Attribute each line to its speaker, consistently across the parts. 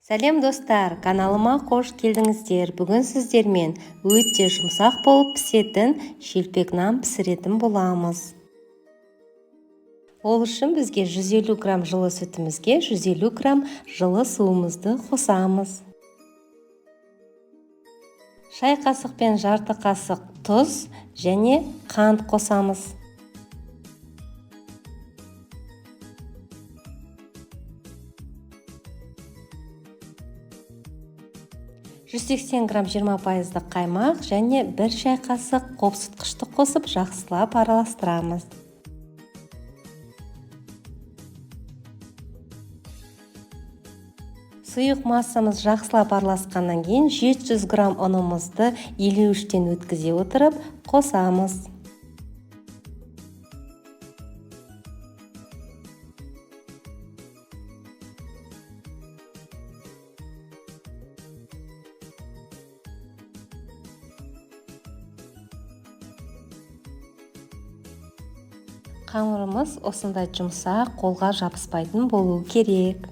Speaker 1: Сәлем достар, каналыма қош келдіңіздер. Бүгін сіздермен өте жұмсақ болып пісетін шелпек нан пісіретін боламыз. Ол үшін бізге 150 грамм жылы сүтімізге 150 грамм жылы суымызды қосамыз. Шай қасық пен жарты қасық тұз және қант қосамыз. 180 грамм 20% қаймақ және 1 шай қасық қопсытқышты қосып жақсылап араластырамыз. Сұйық массамыз жақсылап араласқаннан кейін 700 грамм ұнымызды илеуіштен өткізе отырып қосамыз. Қамырымыз осындай жұмсақ, қолға жабыспайтын болуы керек.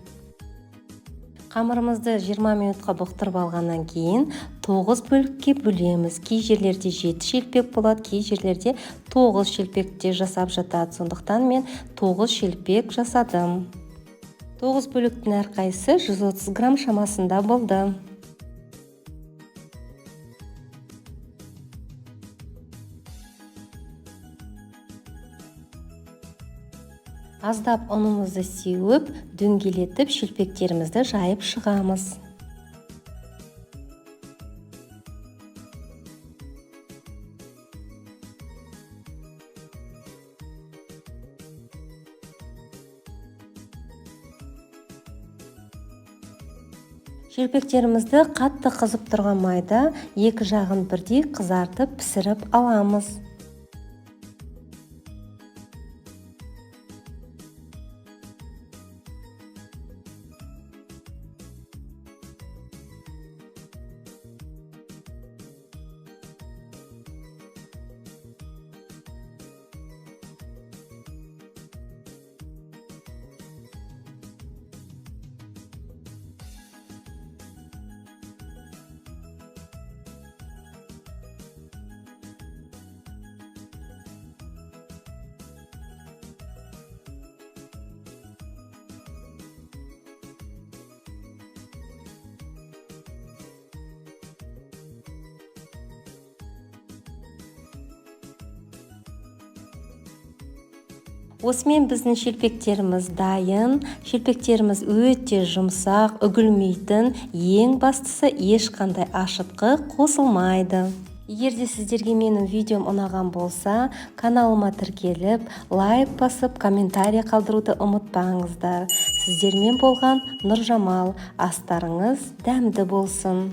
Speaker 1: Қамырымызды 20 минутқа бұқтырып алғаннан кейін 9 бөлікке бөлеміз. Кей жерлерде 7 шелпек болады, кей жерлерде 9 шелпекте жасап жатады. Сондықтан мен 9 шелпек жасадым. 9 бөліктің әрқайсысы 130 грамм шамасында болды. Аздап ұнымызды сеуіп, дөңгелетіп, шелпектерімізді жайып шығамыз. Шелпектерімізді қатты қызып тұрған майда екі жағын бірдей қызартып пісіріп аламыз. Осымен біздің шелпектеріміз дайын. Шелпектеріміз өте жұмсақ, үгілмейтін, ең бастысы ешқандай ашытқы қосылмайды. Егер де сіздерге менің видеом ұнаған болса, каналыма тіркеліп, лайк басып, комментарий қалдыруды ұмытпаңыздар. Сіздермен болған Нұржамал. Астарыңыз дәмді болсын.